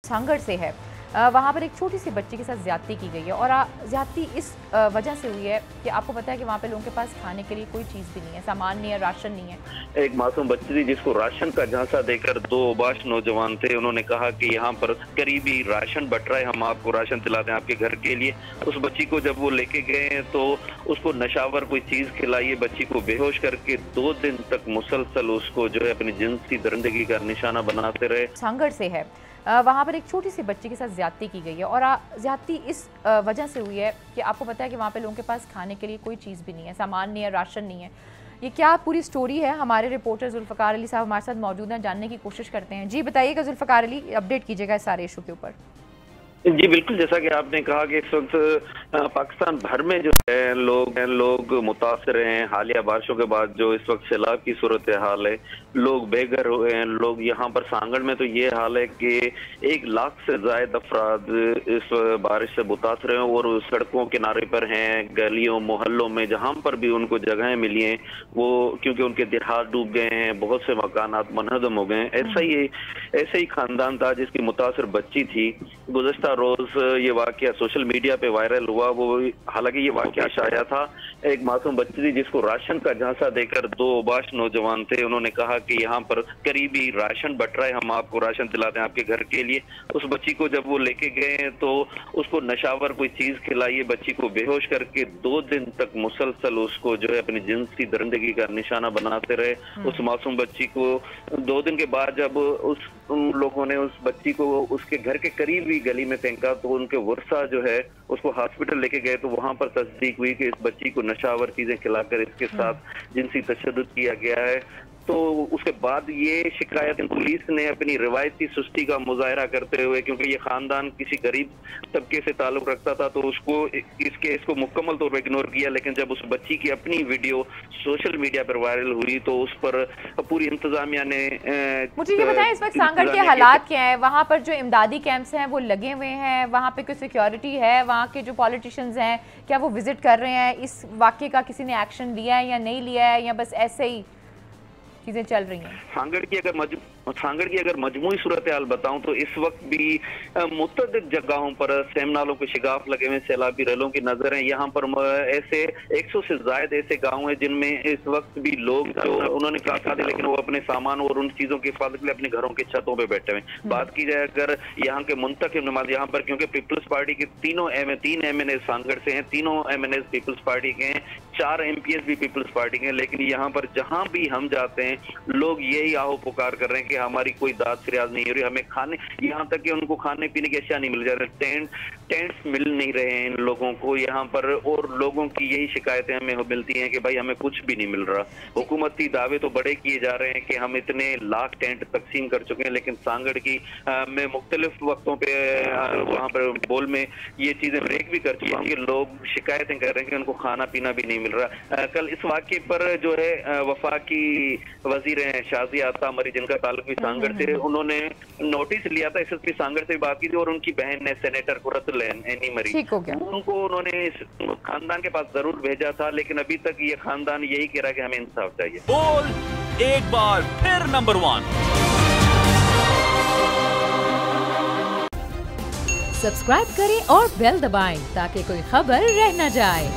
सांगड़ से है। वहाँ पर एक छोटी सी बच्ची के साथ ज्यादती की गई है और ज्यादती इस वजह से हुई है कि आपको पता है कि वहाँ पे लोगों के पास खाने के लिए कोई चीज़ भी नहीं है, सामान नहीं है, राशन नहीं है। एक मासूम बच्ची थी जिसको राशन का झांसा देकर दो बाश नौजवान थे, उन्होंने कहा कि यहाँ पर करीबी राशन बट रहा है, हम आपको राशन दिलाते हैं आपके घर के लिए। उस बच्ची को जब वो लेके गए तो उसको नशावर कोई चीज खिलाई, बच्ची को बेहोश करके 2 दिन तक मुसलसल उसको जो है अपनी जिनसी दरिंदगी का निशाना बनाते रहे। सांगड़ से है। वहाँ पर एक छोटी सी बच्ची के साथ ज्यादती की गई है और ज्यादती इस वजह से हुई है कि आपको पता है कि वहाँ पे लोगों के पास खाने के लिए कोई चीज़ भी नहीं है, सामान नहीं है, राशन नहीं है। ये क्या पूरी स्टोरी है, हमारे रिपोर्टर जुल्फ़कार अली साहब हमारे साथ मौजूद हैं, जानने की कोशिश करते हैं। जी बताइएगा जुल्फ़कार अली, अपडेट कीजिएगा इस सारे इशू के ऊपर। जी बिल्कुल, जैसा कि आपने कहा कि इस वक्त पाकिस्तान भर में जो है लोग मुतासर हैं। हालिया बारिशों के बाद जो इस वक्त सैलाब की सूरत हाल है, लोग बेघर हुए हैं। लोग यहाँ पर सांगड़ में तो ये हाल है कि 1 लाख से ज्यादा अफराद इस बारिश से मुतासर हैं और सड़कों किनारे पर हैं, गलियों मोहल्लों में जहाँ पर भी उनको जगहें मिली हैं वो क्योंकि उनके देहात डूब गए हैं, बहुत से मकानात मुनहदम हो गए हैं। ऐसे ही खानदान था जिसकी मुतासर बच्ची थी। गुज़श्ता रोज ये वाकया सोशल मीडिया पे वायरल हुआ। वो हालांकि ये वाकया शाया था। एक मासूम बच्ची थी जिसको राशन का झांसा देकर 2 बाश नौजवान थे, उन्होंने कहा कि यहाँ पर करीबी राशन बट रहा है, हम आपको राशन दिलाते हैं आपके घर के लिए। उस बच्ची को जब वो लेके गए तो उसको नशावर कोई चीज खिलाई, बच्ची को बेहोश करके 2 दिन तक मुसलसल उसको जो है अपनी जिनसी दरिंदगी का निशाना बनाते रहे। उस मासूम बच्ची को 2 दिन के बाद जब उन लोगों ने उस बच्ची को उसके घर के करीबी गली में फेंका तो उनके वर्षा जो है उसको हॉस्पिटल लेके गए तो वहां पर तस्दीक हुई कि इस बच्ची को नशावर चीजें खिलाकर इसके साथ जिनसी तशद्दुद किया गया है। तो उसके बाद ये शिकायत पुलिस ने अपनी रिवायती सुस्ती का मुजाहरा करते हुए, क्योंकि ये खानदान किसी गरीब तबके से ताल्लुक रखता था, तो उसको इस केस को मुकम्मल तौर पर इग्नोर किया। लेकिन जब उस बच्ची की अपनी वीडियो सोशल मीडिया पर वायरल हुई तो उस पर पूरी इंतजामिया ने मुझे ये बताएं इस वक्त सांगड़ के हालात क्या है? वहाँ पर जो इमदादी कैंप्स हैं वो लगे हुए हैं, वहाँ पे कोई सिक्योरिटी है, वहाँ के जो पॉलिटिशियंस हैं क्या वो विजिट कर रहे हैं? इस वाक़े का किसी ने एक्शन लिया है या नहीं लिया है, या बस ऐसे ही चीजें चल रही हैं? सांगड़ की अगर मजमूई सूरत हाल बताऊं तो इस वक्त भी मुतअद्दिद जगहों पर सेमनालों के शिगाफ लगे हुए, सैलाबी रैलों की नजर है। यहाँ पर ऐसे 100 से ज्यादा ऐसे गांव हैं जिनमें इस वक्त भी लोग जो उन्होंने कहा था लेकिन वो अपने सामान और उन चीजों की हिफाजत के लिए अपने घरों के छतों पे बैठे हुए। बात की जाए अगर यहाँ के मुंतखब नमाज, यहाँ पर क्योंकि पीपल्स पार्टी के 3 MNA सांगड़ से हैं, 3 MNA पीपल्स पार्टी के हैं, 4 MPs भी पीपल्स पार्टी के हैं। लेकिन यहाँ पर जहां भी हम जाते हैं लोग यही आहो पुकार कर रहे हैं कि हमारी कोई दाद फरियाद नहीं हो रही, हमें खाने, यहाँ तक कि उनको खाने पीने की अशिया नहीं मिल जा रही, टेंट्स मिल नहीं रहे हैं इन लोगों को यहाँ पर। और लोगों की यही शिकायतें हमें मिलती हैं कि भाई हमें कुछ भी नहीं मिल रहा। हुकूमती दावे तो बड़े किए जा रहे हैं कि हम इतने लाख टेंट तकसीम कर चुके हैं, लेकिन सांगड़ की मैं मुख्तलिफ वक्तों पे वहाँ पर बोल में ये चीजें ब्रेक भी कर चुकी हैं कि लोग शिकायतें कर रहे हैं कि उनको खाना पीना भी नहीं मिल रहा। कल इस वाक़े पर जो है वफाकी वजीर हैं शाजिया आता मरी, जिनका ताल्लुक भी सांगड़ से, उन्होंने नोटिस लिया था, SSP सांगड़ से बात की थी और उनकी बहन ने सेनेटर कुरतुल एनी मरी, उनको उन्होंने इस खानदान के पास जरूर भेजा था। लेकिन अभी तक ये खानदान यही कह रहा है कि हमें इंसाफ चाहिए। बोल एक बार फिर नंबर 1 सब्सक्राइब करें और बेल दबाएं ताकि कोई खबर रह न जाए।